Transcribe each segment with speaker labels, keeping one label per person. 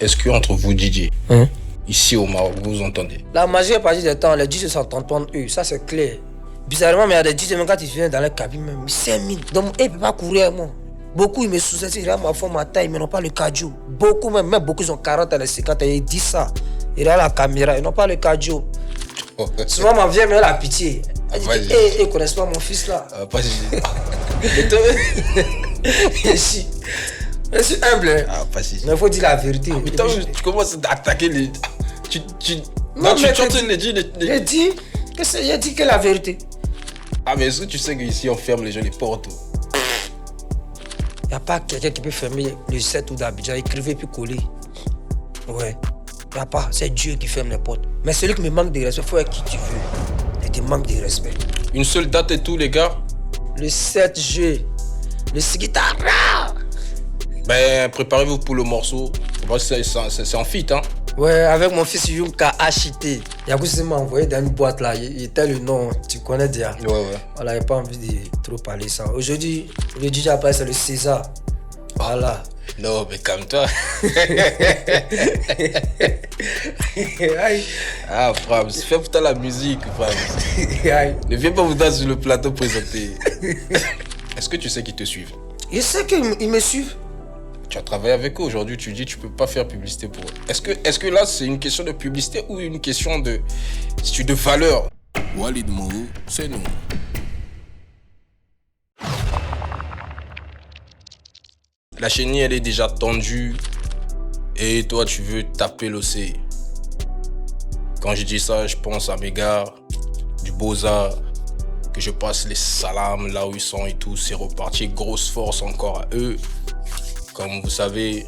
Speaker 1: est-ce que entre vous, DJ,
Speaker 2: Hein?
Speaker 1: ici au Maroc, vous vous entendez?
Speaker 2: La majeure partie du temps, les DJ s'entendent entre eux, ça c'est clair. Bizarrement, mais il y a des DJ, même quand ils viennent dans la cabine, même, ils s'aiment. Donc, ils ne peuvent pas courir, moi. Beaucoup, ils me sous-estiment, ils regardent ma forme, ma taille, mais n'ont pas le cardio. Beaucoup, même beaucoup, ils ont 40 ans, 50 ans, ils disent ça. Ils regardent la caméra, ils n'ont pas le cardio. Souvent, ma vieille, mais elle a pitié. Elle dit, ils ne connaissent pas mon fils là.
Speaker 1: Pas si.
Speaker 2: Je suis humble. Hein.
Speaker 1: Pas si.
Speaker 2: Mais il faut dire la vérité.
Speaker 1: Mais toi, tu commences à attaquer les.
Speaker 2: Non,
Speaker 1: tu chantes les DJ.
Speaker 2: J'ai dit que la vérité.
Speaker 1: Ah, mais est-ce que tu sais qu'ici on ferme les gens les portes?
Speaker 2: Il n'y a pas quelqu'un qui peut fermer le 7 ou d'Abidjan, écrivez puis coller. Ouais. Il n'y a pas. C'est Dieu qui ferme les portes. Mais celui qui me manque de respect, il faut être qui tu veux. Et te manque de respect.
Speaker 1: Une seule date et tout, les gars?
Speaker 2: Le 7 juillet. Le Sigitara.
Speaker 1: Ben, préparez-vous pour le morceau. C'est en feat, hein?
Speaker 2: Ouais, avec mon fils Yunka HIT. Yagoussi m'a envoyé dans une boîte là. Il était le nom, tu connais déjà.
Speaker 1: Ouais.
Speaker 2: Voilà, il n'y a pas envie de trop parler ça. Aujourd'hui, le DJ après c'est le César. Voilà.
Speaker 1: Non, mais calme-toi. Ah, Frams, fais pour toi la musique, Frams. Ne viens pas vous dans sur le plateau présenter. Est-ce que tu sais qu'ils te suivent?
Speaker 2: Je sais qu'ils me suivent.
Speaker 1: Tu as travaillé avec eux aujourd'hui, tu dis que tu peux pas faire publicité pour eux. Est-ce que là c'est une question de publicité ou une question de valeur? Walid Mou, c'est nous. La chenille elle est déjà tendue et toi tu veux taper l'océan. Quand je dis ça, je pense à mes gars du Beaux-Arts, que je passe les salams là où ils sont et tout. C'est reparti, grosse force encore à eux. Comme vous savez,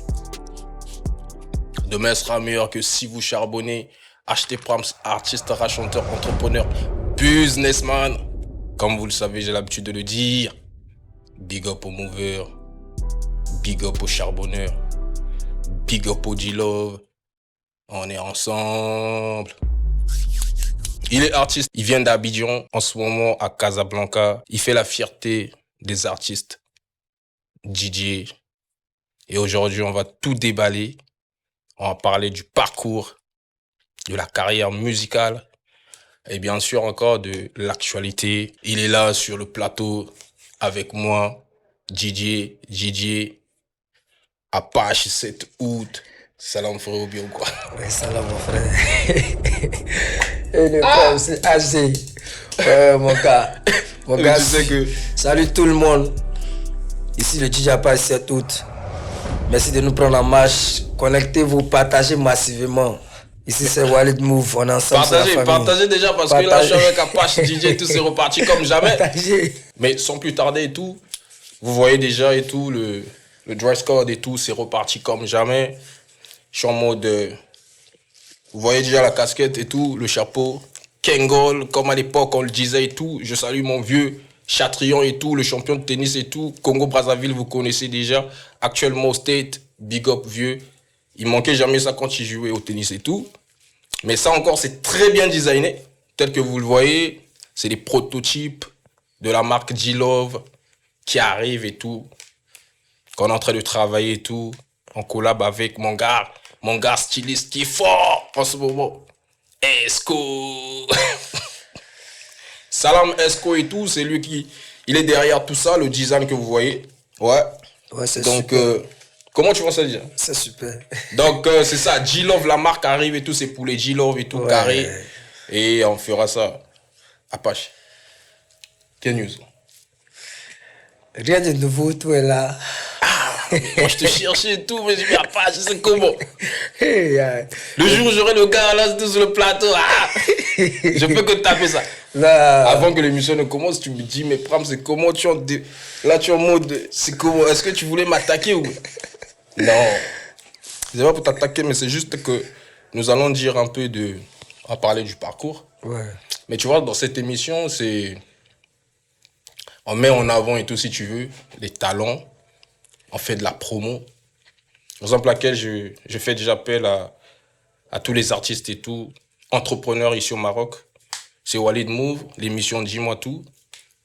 Speaker 1: demain sera meilleur que si vous charbonnez. Achetez Prams, artiste, chanteur, entrepreneur, businessman. Comme vous le savez, j'ai l'habitude de le dire. Big up aux movers, big up aux charbonneurs, big up aux G-Love. On est ensemble. Il est artiste, il vient d'Abidjan, en ce moment à Casablanca. Il fait la fierté des artistes, DJ. Et aujourd'hui, on va tout déballer. On va parler du parcours, de la carrière musicale et bien sûr encore de l'actualité. Il est là sur le plateau avec moi, DJ, Apache 7 août. Salam frère ou bien quoi?
Speaker 2: Ouais, salam mon frère. Et le frère, c'est AG. Ouais, mon gars. Mon gars,
Speaker 1: tu sais que...
Speaker 2: Salut tout le monde. Ici le DJ Apache 7 août. Merci de nous prendre en marche. Connectez-vous, partagez massivement. Ici c'est Walid Move, on est ensemble.
Speaker 1: Partagez déjà parce que là je suis avec Apache, DJ et tout, c'est reparti comme jamais.
Speaker 2: Partagez.
Speaker 1: Mais sans plus tarder et tout, vous voyez déjà et tout, le dress code et tout, c'est reparti comme jamais. Je suis en mode, vous voyez déjà la casquette et tout, le chapeau, Kengol, comme à l'époque on le disait et tout. Je salue mon vieux Chatrion et tout, le champion de tennis et tout. Congo-Brazzaville, vous connaissez déjà. Actuellement au State, big up vieux. Il manquait jamais ça quand il jouait au tennis et tout. Mais ça encore, c'est très bien designé. Tel que vous le voyez, c'est des prototypes de la marque G-Love qui arrivent et tout. Qu'on est en train de travailler et tout. En collab avec mon gars styliste qui est fort en ce moment. Esco. Salam Esco et tout, c'est lui qui... Il est derrière tout ça, le design que vous voyez. Ouais, c'est donc, comment tu vois ça déjà?
Speaker 2: C'est super.
Speaker 1: Donc, c'est ça, G-Love, la marque arrive et tout, c'est pour les G-Love et tout, ouais. Carré. Et on fera ça. Apache. Quelle news?
Speaker 2: Rien de nouveau, tout est là.
Speaker 1: Moi, je te cherchais et tout, mais je dis Apache, c'est comment? Le jour où j'aurai le gars là sur le plateau, je peux que taper ça. Là. Avant que l'émission ne commence, tu me dis, mais Pram, c'est comment tu en... Là, tu es en mode, c'est comment? Est-ce que tu voulais m'attaquer ou... Non. C'est pas pour t'attaquer, mais c'est juste que nous allons dire un peu de... On va parler du parcours.
Speaker 2: Ouais.
Speaker 1: Mais tu vois, dans cette émission, c'est... On met en avant et tout, si tu veux, les talents. On fait de la promo. Par exemple, laquelle je fais déjà appel à tous les artistes et tout, entrepreneurs ici au Maroc. C'est Walid Move, l'émission Dis-moi tout.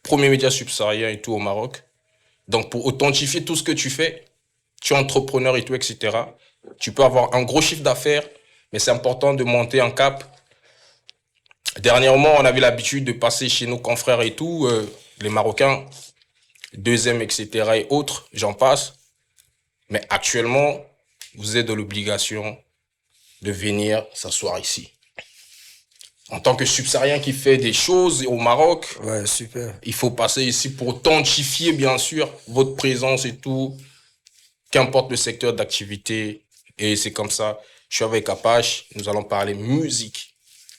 Speaker 1: Premier média subsaharien et tout au Maroc. Donc, pour authentifier tout ce que tu fais, tu es entrepreneur et tout, etc. Tu peux avoir un gros chiffre d'affaires, mais c'est important de monter en cap. Dernièrement, on avait l'habitude de passer chez nos confrères et tout, les Marocains, 2M, etc. et autres, j'en passe. Mais actuellement, vous êtes dans l'obligation de venir s'asseoir ici. En tant que subsaharien qui fait des choses au Maroc,
Speaker 2: Ouais, super.
Speaker 1: il faut passer ici pour authentifier, bien sûr, votre présence et tout, qu'importe le secteur d'activité. Et c'est comme ça, je suis avec Apache, nous allons parler musique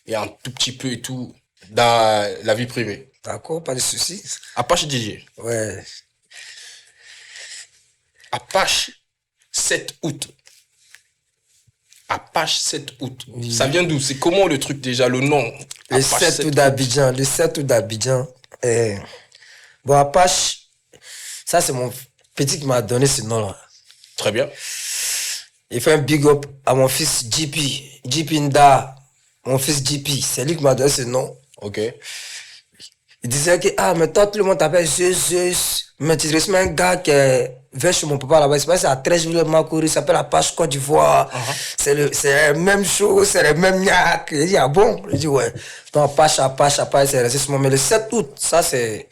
Speaker 1: et un tout petit peu et tout dans la vie privée.
Speaker 2: D'accord, pas de soucis.
Speaker 1: Apache DJ.
Speaker 2: Ouais.
Speaker 1: Apache 7 août. Apache 7 août. Ça vient d'où? C'est comment le truc déjà, le nom?
Speaker 2: Le
Speaker 1: Apache
Speaker 2: 7 août d'Abidjan. Le 7 août d'Abidjan. Bon, Apache, ça c'est mon petit qui m'a donné ce nom-là.
Speaker 1: Très bien.
Speaker 2: Il fait un big up à mon fils JP. JP Nda. Mon fils JP. C'est lui qui m'a donné ce nom.
Speaker 1: Ok.
Speaker 2: Il disait que, mais toi, tout le monde t'appelle Zeus. Mais tu restes un gars qui vient chez mon papa là-bas. C'est à 13 jours, il m'a couru. Il s'appelle Apache Côte d'Ivoire. C'est la même chose, c'est le même gnac. Il dit, ah bon? Il dit, ouais. Donc, Apache, c'est resté ce moment. Mais le 7 août, ça, c'est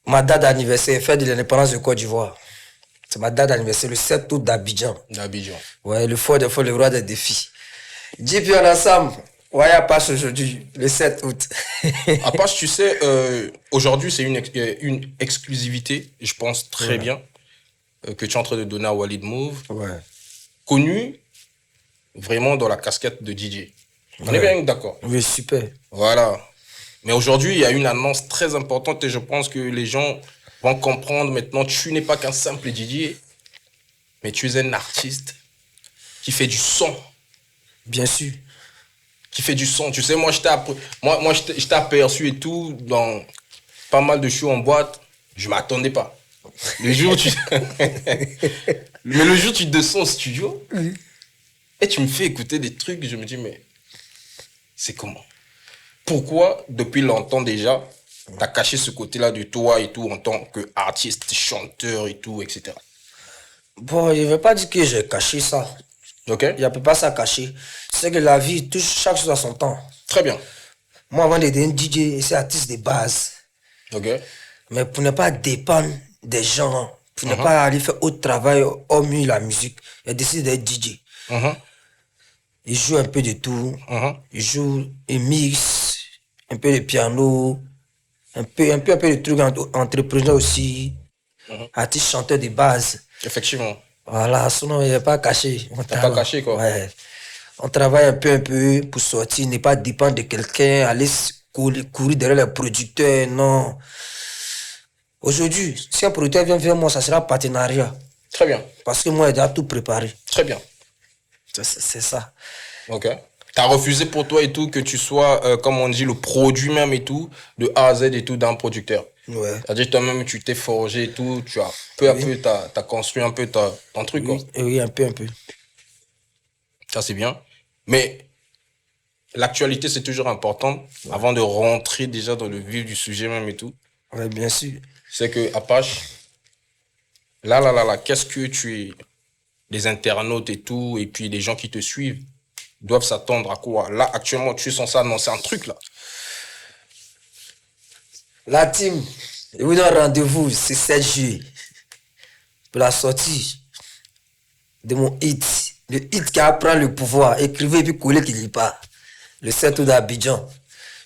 Speaker 2: ma date d'anniversaire, fête de l'indépendance de Côte d'Ivoire. C'est ma date d'anniversaire, le 7 août d'Abidjan.
Speaker 1: D'Abidjan.
Speaker 2: Ouais, le fort des fois, le roi des défis. JP, on est ensemble. Ouais, Apache aujourd'hui, le 7 août.
Speaker 1: Apache, tu sais, aujourd'hui, c'est une exclusivité, je pense très bien, que tu es en train de donner à Walid Move.
Speaker 2: Ouais.
Speaker 1: Connu vraiment dans la casquette de DJ. On est bien d'accord.
Speaker 2: Oui, super.
Speaker 1: Voilà. Mais aujourd'hui, il y a une annonce très importante et je pense que les gens vont comprendre maintenant. Tu n'es pas qu'un simple DJ, mais tu es un artiste qui fait du son.
Speaker 2: Bien sûr.
Speaker 1: Qui fait du son. Tu sais, moi, je t'ai aperçu et tout dans pas mal de shows en boîte. Je m'attendais pas. Le jour où mais le jour où tu descends au studio, et tu me fais écouter des trucs, je me dis, mais c'est comment? Pourquoi, depuis longtemps déjà, t'as caché ce côté-là de toi et tout en tant qu'artiste, chanteur et tout, etc.
Speaker 2: Bon, je ne veux pas dire que j'ai caché ça.
Speaker 1: Ok?
Speaker 2: Il n'y a pas ça caché. C'est que la vie touche chaque chose à son temps.
Speaker 1: Très bien.
Speaker 2: Moi, avant d'être un DJ, c'est artiste de base.
Speaker 1: Ok?
Speaker 2: Mais pour ne pas dépendre des gens, pour ne pas aller faire autre travail, hormis la musique, j'ai décidé d'être DJ. Il joue un peu de tout. Il joue, il mixe, un peu de piano, un peu de trucs entrepreneur aussi. Artiste chanteur de base.
Speaker 1: Effectivement.
Speaker 2: Voilà, sinon il n'est pas caché.
Speaker 1: T'as pas caché quoi.
Speaker 2: Ouais. On travaille un peu pour sortir, ne pas dépendre de quelqu'un, aller courir derrière les producteurs, non. Aujourd'hui, si un producteur vient vers moi, ça sera partenariat.
Speaker 1: Très bien.
Speaker 2: Parce que moi, j'ai déjà tout préparé.
Speaker 1: Très bien.
Speaker 2: C'est ça.
Speaker 1: Ok. T'as refusé pour toi et tout que tu sois, comme on dit, le produit même et tout, de A à Z et tout d'un producteur.
Speaker 2: Ouais.
Speaker 1: C'est-à-dire toi-même, tu t'es forgé et tout, tu as peu à peu, t'as construit un peu ton truc, quoi.
Speaker 2: Oui, un peu.
Speaker 1: Ça, c'est bien. Mais l'actualité, c'est toujours important. Avant de rentrer déjà dans le vif du sujet même et tout.
Speaker 2: Oui, bien sûr.
Speaker 1: C'est que, Apache, là, qu'est-ce que les internautes et tout, et puis les gens qui te suivent, doivent s'attendre à quoi? Là, actuellement, tu es censé annoncer un truc, là.
Speaker 2: La team, je vous donne rendez-vous, c'est 7 juillet. Pour la sortie de mon hit. Le hit qui apprend le pouvoir. Écrivez et puis collez qui lit pas. Le 7 août d'Abidjan.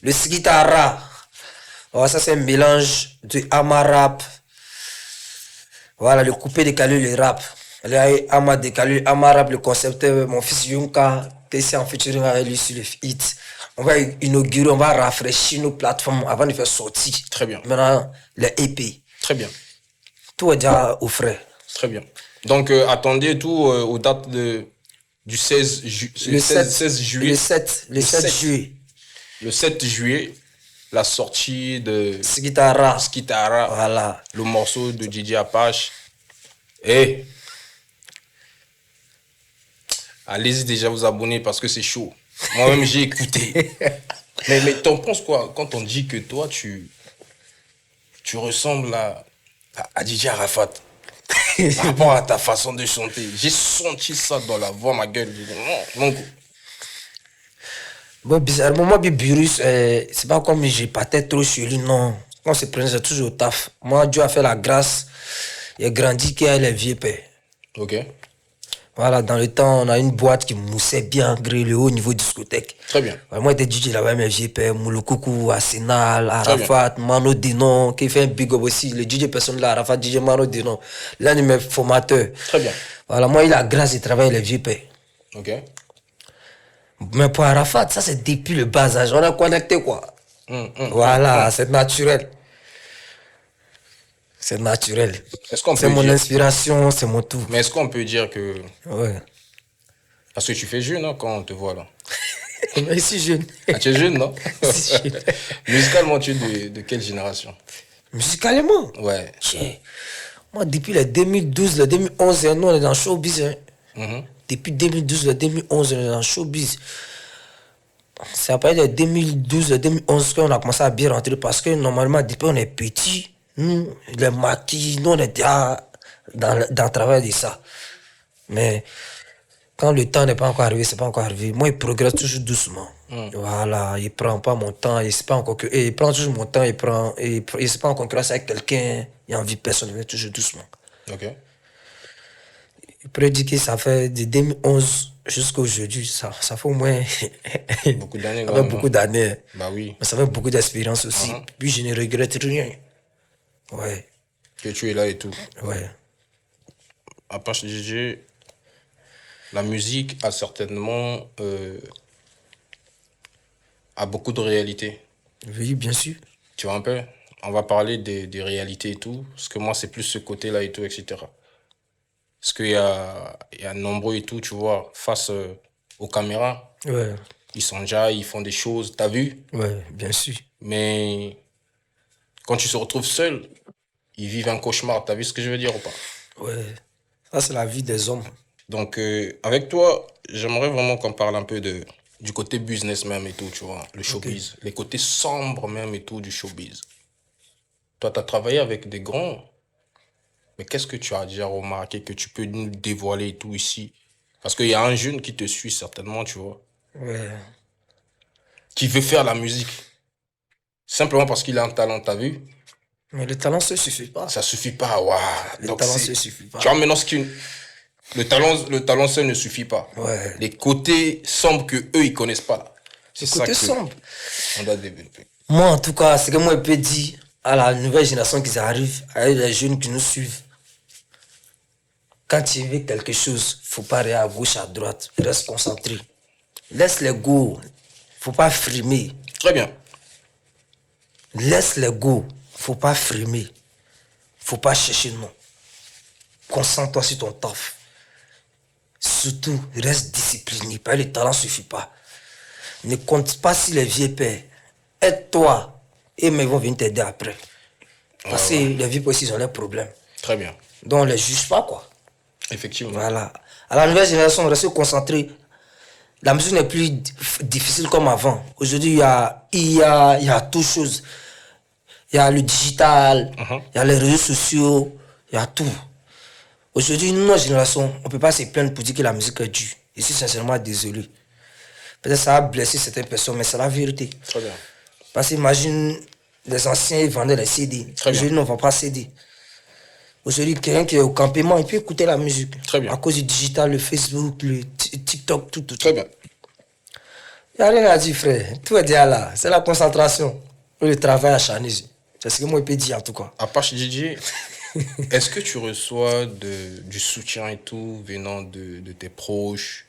Speaker 2: Le Sikitara. Oh, ça, c'est un mélange de Amarap. Voilà, le coupé décalé, le rap. Le Ama décalé, Amarap, le concepteur, mon fils Yunka, TC en featuring avec lui sur le hit. On va inaugurer, on va rafraîchir nos plateformes avant de faire sortir.
Speaker 1: Très bien.
Speaker 2: Maintenant, les EP.
Speaker 1: Très bien.
Speaker 2: Tout est déjà au frais.
Speaker 1: Très bien. Donc, attendez tout aux dates du 16 juillet.
Speaker 2: Le 7 juillet.
Speaker 1: Le 7 juillet, la sortie de
Speaker 2: Skitara.
Speaker 1: Voilà. Le morceau de DJ Apache. Et allez-y déjà vous abonner parce que c'est chaud. Moi-même, j'ai écouté. mais t'en penses quoi quand on dit que toi, tu ressembles à DJ Arafat? Par rapport à ta façon de chanter. J'ai senti ça dans la voix, ma gueule. J'ai dit, non, non.
Speaker 2: Bon, bizarrement, moi, Burus, c'est pas comme j'ai pas tête trop sur lui, non. On se prenait toujours au taf. Moi, Dieu a fait la grâce. Il a grandi qu'il y a les vieux pères.
Speaker 1: Ok.
Speaker 2: Voilà, dans le temps, on a une boîte qui moussait bien, gré le haut niveau discothèque.
Speaker 1: Très bien.
Speaker 2: Moi, j'étais DJ là-bas, mes vieux pères, Moulokoukou, Arsenal, Arafat, Mano Denon, qui fait un big up aussi. Le DJ personnel là, Arafat, DJ Mano Denon, l'un de mes formateurs.
Speaker 1: Très bien.
Speaker 2: Voilà, moi, il a grâce de travailler les vieux pères.
Speaker 1: Ok.
Speaker 2: Mais pour Arafat, ça c'est depuis le bas âge. On a connecté quoi. Voilà, c'est naturel. C'est naturel. C'est mon inspiration, c'est mon tout.
Speaker 1: Mais est-ce qu'on peut dire que...
Speaker 2: Ouais.
Speaker 1: Parce que tu fais jeune hein, quand on te voit là.
Speaker 2: Mais je suis jeune.
Speaker 1: Ah, tu es jeune, non?
Speaker 2: Jeune.
Speaker 1: Musicalement, tu es de quelle génération?
Speaker 2: Musicalement?
Speaker 1: Ouais.
Speaker 2: Moi, depuis le 2012, le 2011, nous on est dans le showbiz. Hein. Depuis 2012, le 2011, on est dans le showbiz. C'est à partir de 2012, le 2011 qu'on a commencé à bien rentrer parce que normalement, depuis on est petit, nous, les maquis, nous on est déjà dans le travail de ça. Mais quand le temps n'est pas encore arrivé, c'est pas encore arrivé. Moi, il progresse toujours doucement. Voilà, il prend pas mon temps, il sait pas encore que, il prend toujours mon temps, il sait pas en concurrence avec quelqu'un, il a envie personnelle, toujours doucement.
Speaker 1: Ok.
Speaker 2: Il pourrait dire que ça fait de 2011 jusqu'à aujourd'hui, ça fait au moins
Speaker 1: beaucoup d'années.
Speaker 2: Ça fait beaucoup d'années.
Speaker 1: Bah oui.
Speaker 2: Mais ça fait beaucoup d'expérience aussi. Puis je ne regrette rien. Ouais.
Speaker 1: Que tu es là et tout.
Speaker 2: Ouais.
Speaker 1: Apache DJ, la musique a certainement a beaucoup de réalités.
Speaker 2: Oui, bien sûr.
Speaker 1: Tu vois un peu? On va parler des réalités et tout. Parce que moi, c'est plus ce côté-là et tout, etc. Parce qu'il y a nombreux et tout, tu vois, face aux caméras.
Speaker 2: Ouais.
Speaker 1: Ils sont déjà, ils font des choses, t'as vu?
Speaker 2: Ouais, bien sûr.
Speaker 1: Mais quand tu te retrouves seul, ils vivent un cauchemar. T'as vu ce que je veux dire ou pas?
Speaker 2: Ouais. Ça, c'est la vie des hommes.
Speaker 1: Donc, avec toi, j'aimerais vraiment qu'on parle un peu du côté business même et tout, tu vois, le showbiz. Les côtés sombres même et tout du showbiz. Toi, tu as travaillé avec des grands. Mais qu'est-ce que tu as déjà remarqué que tu peux nous dévoiler et tout ici? Parce qu'il y a un jeune qui te suit certainement, tu vois.
Speaker 2: Ouais.
Speaker 1: Qui veut faire la musique. Simplement parce qu'il a un talent, t'as vu?
Speaker 2: Mais le talent, ça ne suffit pas.
Speaker 1: Ça suffit pas, waouh.
Speaker 2: Le talent, ça ne suffit pas.
Speaker 1: Tu vois, maintenant, le talent seul ne suffit pas.
Speaker 2: Ouais.
Speaker 1: Les côtés sombres que eux ils connaissent pas. Là.
Speaker 2: Les côtés sombres.
Speaker 1: On doit développer.
Speaker 2: Moi, en tout cas, ce que moi, je peux dire à la nouvelle génération qui arrive, à les jeunes qui nous suivent, quand tu veux quelque chose, faut pas aller à gauche, à droite. Reste concentré. Laisse les go. Faut pas frimer.
Speaker 1: Très bien.
Speaker 2: Laisse les go. Faut pas frimer. Faut pas chercher non. Concentre-toi sur ton taf. Surtout, reste discipliné. Pas le talent suffit pas. Ne compte pas sur les vieux pères. Aide-toi. Et mais ils vont venir t'aider après. Parce que les vieux pères aussi, ils ont leurs problèmes.
Speaker 1: Très bien.
Speaker 2: Donc on les juge pas, quoi.
Speaker 1: Effectivement.
Speaker 2: Voilà. À la nouvelle génération, on reste concentré. La musique n'est plus difficile comme avant. Aujourd'hui, il y a tout chose. Il y a le digital, il y a les réseaux sociaux, il y a tout. Aujourd'hui, nous, notre génération, on ne peut pas se plaindre pour dire que la musique est dure. Je suis sincèrement désolé. Peut-être que ça a blessé certaines personnes, mais c'est la vérité.
Speaker 1: Très bien.
Speaker 2: Parce que imagine, les anciens ils vendaient les CD. Aujourd'hui, on ne vend pas CD. Aujourd'hui, quelqu'un qui est au campement, il peut écouter la musique.
Speaker 1: Très bien.
Speaker 2: À cause du digital, le Facebook, le TikTok, tout.
Speaker 1: Très bien.
Speaker 2: Il n'y a rien à dire, frère. Tout est déjà là. C'est la concentration. Le travail acharné. C'est ce que moi, je peux dire en tout cas.
Speaker 1: Apache DJ, est-ce que tu reçois du soutien et tout venant de tes proches?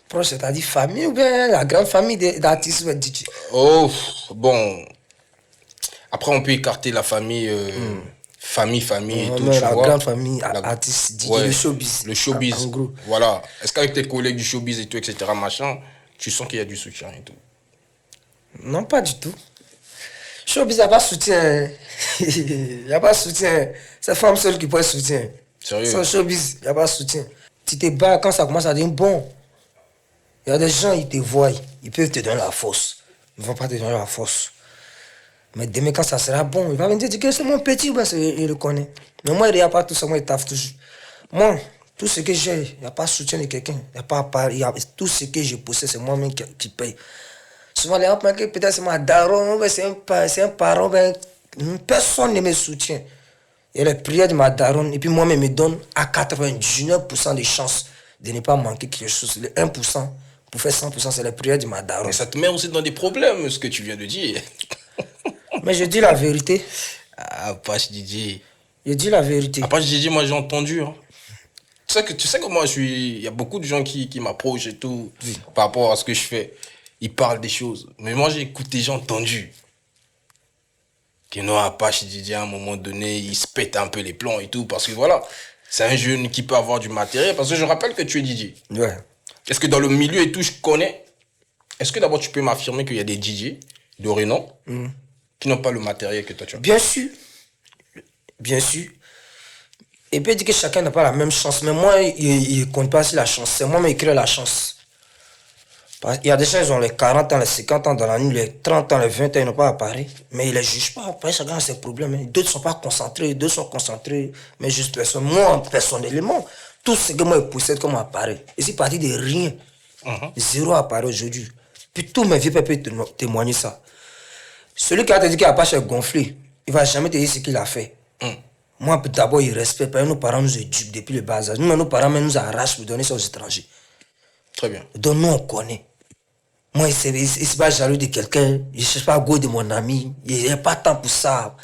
Speaker 2: Proche, c'est-à-dire famille ou bien la grande famille d'artistes ou DJ?
Speaker 1: Oh, bon. Après, on peut écarter la famille, famille et tout, tu
Speaker 2: la
Speaker 1: vois.
Speaker 2: grande famille, artistes, DJ, le showbiz.
Speaker 1: Le showbiz,
Speaker 2: en gros.
Speaker 1: Voilà. Est-ce qu'avec tes collègues du showbiz et tout, etc., machin, tu sens qu'il y a du soutien et tout?
Speaker 2: Non, pas du tout. Showbiz, il n'y a pas de soutien. Il n'y a pas de soutien. C'est femme seule qui peut soutien.
Speaker 1: Sérieux?
Speaker 2: Sans showbiz, il n'y a pas de soutien. Tu te bats quand ça commence à devenir bon. Il y a des gens, ils te voient, ils peuvent te donner la force. Ils ne vont pas te donner la force. Mais demain, quand ça sera bon, il va me dire que c'est mon petit, ben, il le connaît. Mais moi, il n'y a pas tout ça, moi, il taffe toujours. Moi, tout ce que j'ai, il n'y a pas de soutien de quelqu'un. Il n'y a pas à part, tout ce que je possède, c'est moi-même qui paye. Souvent, les gens pensent que peut-être c'est ma daronne, c'est un parent, ben, personne ne me soutient. Il y a les prières de ma daronne, et puis moi-même, me donne à 99% de chance de ne pas manquer quelque chose. Le 1%, pour faire 100%, c'est les prières de ma daronne.
Speaker 1: Mais ça te met aussi dans des problèmes, ce que tu viens de dire.
Speaker 2: Mais je dis la vérité.
Speaker 1: Ah, Apache DJ.
Speaker 2: Je dis la vérité.
Speaker 1: Apache DJ, moi j'ai entendu. Hein. Tu sais que moi je suis. Il y a beaucoup de gens qui m'approchent et tout, par rapport à ce que je fais. Ils parlent des choses. Mais moi j'ai écouté, j'ai entendu. Que non, Apache DJ, à un moment donné, il se pète un peu les plombs et tout. Parce que voilà, c'est un jeune qui peut avoir du matériel. Parce que je rappelle que tu es DJ.
Speaker 2: Ouais.
Speaker 1: Est-ce que dans le milieu et tout, je connais. Est-ce que d'abord tu peux m'affirmer qu'il y a des DJ de renom qui n'ont pas le matériel que toi tu as?
Speaker 2: Bien sûr. Bien sûr. Et puis il dit que chacun n'a pas la même chance. Mais moi, il ne compte pas sur la chance. C'est moi qui crée la chance. Il y a des gens, ils ont les 40 ans, les 50 ans dans la nuit, les 30 ans, les 20 ans, ils n'ont pas à Paris. Mais ils ne les jugent pas. Après, chacun a ses problèmes. D'autres ne sont pas concentrés, d'autres sont concentrés. Mais juste personne. Moi, personnellement, tout ce que moi je possède comme appareil, et c'est parti de rien. Zéro appareil aujourd'hui. Puis tous mes vieux peuvent témoigner ça. Celui qui a te dit qu'Apache est gonflé, il ne va jamais te dire ce qu'il a fait. Moi, d'abord, il respecte. Parce que nos parents nous éduquent depuis le bas âge. Nous, nos parents même nous arrachent pour donner ça aux étrangers.
Speaker 1: Très bien.
Speaker 2: Donc, nous, on connaît. Moi, il ne s'est pas jaloux de quelqu'un. Je ne cherche pas à gauche de mon ami. Il n'y a pas de temps pour ça.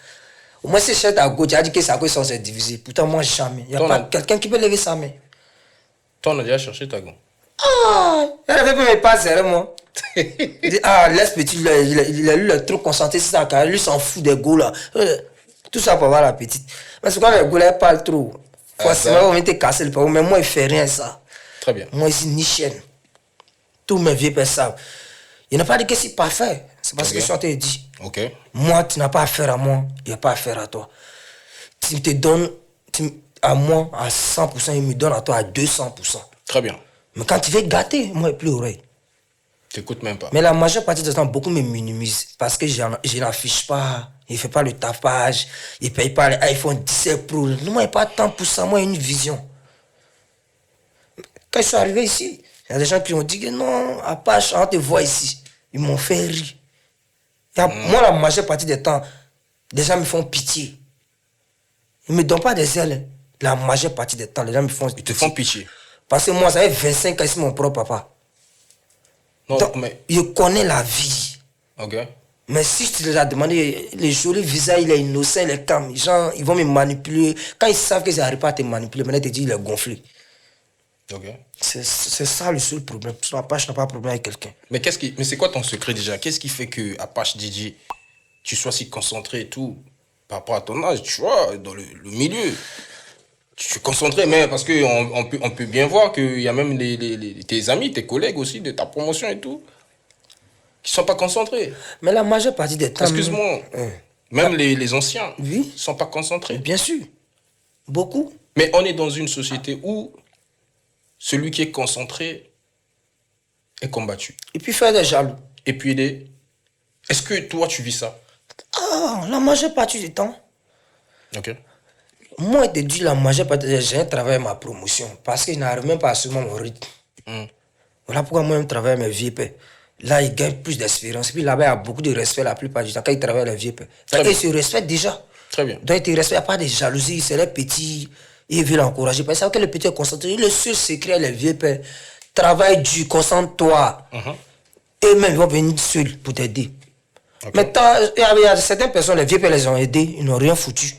Speaker 2: Au moins, si je cherche à gauche, tu as dit que c'est à cause sans se diviser. Pourtant, moi, jamais. Il n'y a pas quelqu'un qui peut lever sa main.
Speaker 1: Toi, on a déjà cherché ta gomme.
Speaker 2: Ah, elle avait pas mes pas serrés, moi. Il dit, ah, laisse petit, il a lu le truc concentré sur sa carrière. Lui, s'en fout des goûts, là. Tout ça pour avoir la petite. Mais c'est quand les goûts, là, elle parle trop. Forcément, on va te casser le pauvre. Mais moi, il ne fait rien, ça.
Speaker 1: Très bien.
Speaker 2: Moi, ici, ni chaîne. Tous mes vieux pères savent. Il n'a pas dit que c'est parfait. C'est parce que je t'ai dit.
Speaker 1: Ok.
Speaker 2: Moi, tu n'as pas affaire à moi. Il n'y a pas affaire à toi. Tu te donnes à moi à 100%, il me donne à toi à 200%.
Speaker 1: Très bien.
Speaker 2: Mais quand tu veux gâter, moi, il plus oreille.
Speaker 1: Tu n'écoutes même pas.
Speaker 2: Mais la majeure partie du temps, beaucoup me minimisent parce que je n'affiche pas, il ne fait pas le tapage, il ne paye pas les iPhone 17 Pro. Moi, il n'y a pas de temps pour ça, moi, j'ai une vision. Quand je suis arrivé ici, il y a des gens qui ont dit que non, Apache, on te voit ici. Ils m'ont fait rire. Moi, la majeure partie du temps, les gens me font pitié. Ils ne me donnent pas des ailes. La majeure partie du temps, les gens me font pitié.
Speaker 1: Ils te font pitié.
Speaker 2: Parce que moi, ça fait 25 ans, c'est mon propre papa.
Speaker 1: Non,
Speaker 2: Donc,
Speaker 1: mais...
Speaker 2: je connais la vie.
Speaker 1: Ok.
Speaker 2: Mais si tu les as demandé, les jolis visages, il est innocent, il est calme. Les gens, ils vont me manipuler. Quand ils savent qu'ils n'arrivent pas à te manipuler, maintenant, ils te disent qu'il est gonflé.
Speaker 1: Ok.
Speaker 2: C'est ça le seul problème. Parce que Apache n'a pas de problème avec quelqu'un.
Speaker 1: Mais c'est quoi ton secret déjà? Qu'est-ce qui fait que Apache DJ, tu sois si concentré et tout, par rapport à ton âge, tu vois, dans le milieu? Tu suis concentré, mais parce qu'on on peut bien voir qu'il y a même tes amis, tes collègues aussi, de ta promotion et tout, qui ne sont pas concentrés.
Speaker 2: Mais la majeure partie des temps...
Speaker 1: Excuse-moi, même les anciens
Speaker 2: oui,
Speaker 1: ne sont pas concentrés.
Speaker 2: Bien sûr, beaucoup.
Speaker 1: Mais on est dans une société où celui qui est concentré est combattu.
Speaker 2: Et puis faire des jaloux.
Speaker 1: Et puis est-ce que toi tu vis ça?
Speaker 2: Ah, la majeure partie du temps.
Speaker 1: Ok.
Speaker 2: Moi, je te dis la majeure partie des gens travaillent ma promotion parce que je n'arrive même pas à suivre mon rythme. Voilà pourquoi moi, je travaille mes vieux pères. Là, ils gagnent plus d'expérience. Puis là-bas, il y a beaucoup de respect la plupart du temps quand ils travaillent les vieux pères. Ils se respectent déjà.
Speaker 1: Très bien.
Speaker 2: Donc, ils te respectent, il n'y a pas de jalousie. C'est les petits, ils veulent encourager. Parce que le petit est concentré. Le seul secret, les vieux pères, travaille dur, concentre-toi. Eux-mêmes, ils vont venir seuls pour t'aider. Okay. Mais il y a certaines personnes, les vieux pères les ont aidés, ils n'ont rien foutu.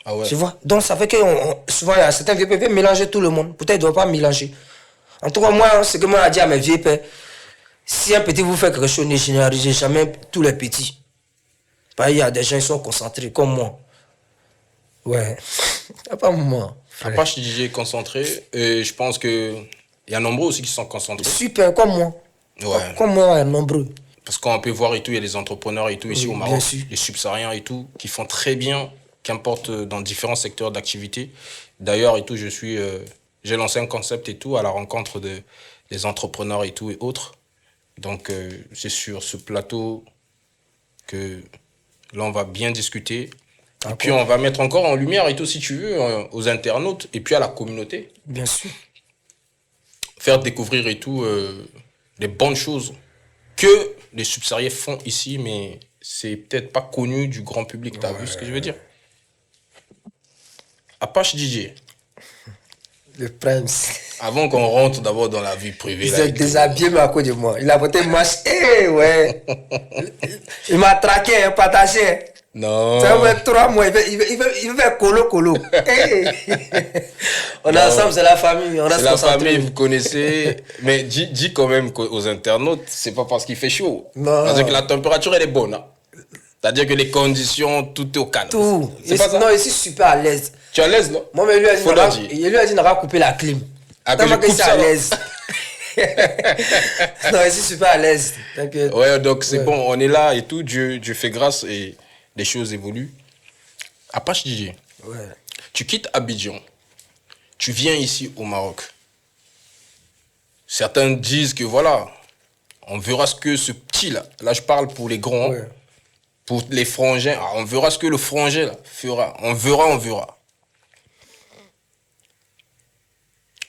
Speaker 1: Ah ouais.
Speaker 2: Tu vois? Donc, ça fait que souvent, il y a certains vieux pères qui veulent mélanger tout le monde. Peut-être qu'ils ne doivent pas mélanger. En tout cas, moi, ce que moi j'ai dit à mes vieux pères, si un petit vous fait quelque chose, ne généralisez jamais tous les petits. Parce qu'il y a des gens qui sont concentrés, comme moi. Ouais. Pas moi.
Speaker 1: Apache DJ est concentré, et je pense qu'il y a nombreux aussi qui sont concentrés.
Speaker 2: Super, comme moi.
Speaker 1: Ouais.
Speaker 2: Comme moi, il y a nombreux.
Speaker 1: Parce qu'on peut voir et tout, il y a des entrepreneurs et tout ici au Maroc,
Speaker 2: sûr.
Speaker 1: les subsahariens et tout, qui font très bien, qu'importe dans différents secteurs d'activité. D'ailleurs, et tout, j'ai lancé un concept et tout à la rencontre des entrepreneurs et tout et autres. Donc, c'est sur ce plateau que là, on va bien discuter.
Speaker 2: D'accord.
Speaker 1: Et puis, on va mettre encore en lumière et tout, si tu veux, aux internautes et puis à la communauté.
Speaker 2: Bien sûr.
Speaker 1: Faire découvrir et tout les bonnes choses que les subsahariens font ici, mais c'est peut-être pas connu du grand public. T'as vu ce que je veux dire? Apache DJ.
Speaker 2: Le prince.
Speaker 1: Avant qu'on rentre d'abord dans la vie privée.
Speaker 2: Il
Speaker 1: là,
Speaker 2: s'est déshabillé, mais à cause de moi. Il a voté match. Eh ouais. Il m'a traqué, partagé.
Speaker 1: Non.
Speaker 2: Ça va être 3 mois. Il veut faire colo. Hey. On est ensemble, c'est la famille. On
Speaker 1: c'est la famille, vous connaissez. Mais dis quand même aux internautes, c'est pas parce qu'il fait chaud.
Speaker 2: Non.
Speaker 1: Parce que la température, elle est bonne. Hein. C'est-à-dire que les conditions, tout est au calme.
Speaker 2: Tout.
Speaker 1: C'est pas ça?
Speaker 2: Non, ici, je suis super à l'aise.
Speaker 1: Tu es à l'aise, non?
Speaker 2: Moi, mais lui a dit, il lui a dit, n'a pas coupé la clim.
Speaker 1: Ah, que je coupe
Speaker 2: ça,
Speaker 1: ça,
Speaker 2: à l'aise. Non, ici, je suis pas à l'aise. T'inquiète.
Speaker 1: Ouais, donc c'est bon, on est là et tout. Dieu fait grâce et les choses évoluent. Apache DJ, tu quittes Abidjan. Tu viens ici au Maroc. Certains disent que voilà, on verra ce que ce petit-là, là je parle pour les grands, pour les frangins, on verra ce que le frangin là, fera. On verra.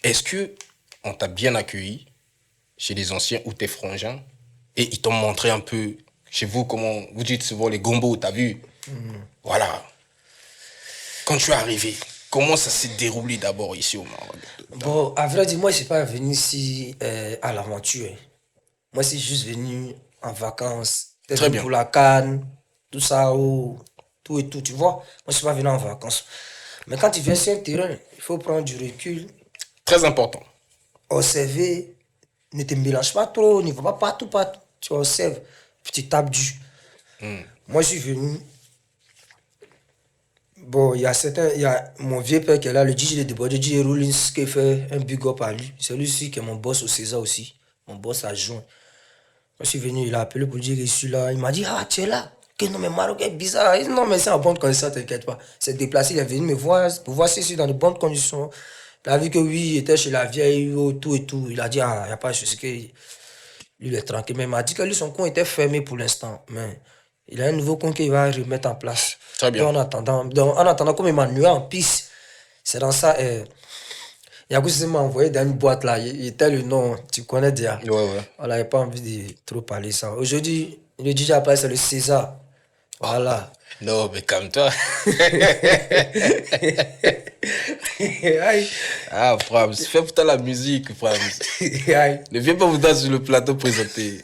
Speaker 1: Est-ce que on t'a bien accueilli chez les anciens ou tes frangins et ils t'ont montré un peu chez vous comment vous dites souvent les gombos, t'as vu? Voilà. Quand tu es arrivé, comment ça s'est déroulé d'abord ici au Maroc?
Speaker 2: Bon, à vrai dire, moi, je ne suis pas venu ici à l'aventure. Moi, je suis juste venu en vacances.
Speaker 1: Très bien.
Speaker 2: Pour la Cannes, tout ça, tout et tout, tu vois. Moi, je ne suis pas venu en vacances. Mais quand tu viens sur un terrain, il faut prendre du recul.
Speaker 1: Très important.
Speaker 2: Observer, ne te mélange pas trop, ne va pas partout. Tu observes, puis tu tapes du. Moi, je suis venu. Bon, il y a mon vieux père qui est là, le DJ de Débordé, DJ Rollins, qui fait un big up à lui. C'est lui-ci qui est mon boss au César aussi. Mon boss adjoint. Quand je suis venu, il a appelé pour dire que je suis là. Il m'a dit, ah, tu es là. Que non, mais Maroc est bizarre. Il dit, non, mais c'est en bonne condition, t'inquiète pas. C'est déplacé, il est venu me voir pour voir si je suis dans de bonnes conditions. Il a vu que oui, il était chez la vieille, tout et tout. Il a dit, ah, il n'y a pas de souci. Lui, il est tranquille. Mais il m'a dit que lui, son coin était fermé pour l'instant. Mais il a un nouveau coin qu'il va remettre en place.
Speaker 1: Très bien.
Speaker 2: En attendant, comme il m'a nué en piste, c'est dans ça. Yagousi m'a envoyé dans une boîte là. Il était le nom, tu connais déjà.
Speaker 1: Ouais.
Speaker 2: Voilà, il n'a pas envie de trop parler ça. Aujourd'hui, le DJ après, c'est le César. Voilà.
Speaker 1: Non, mais calme-toi. Ah, Frams, fais pourtant la musique, Frams. Ne viens pas vous dans sur le plateau présenter.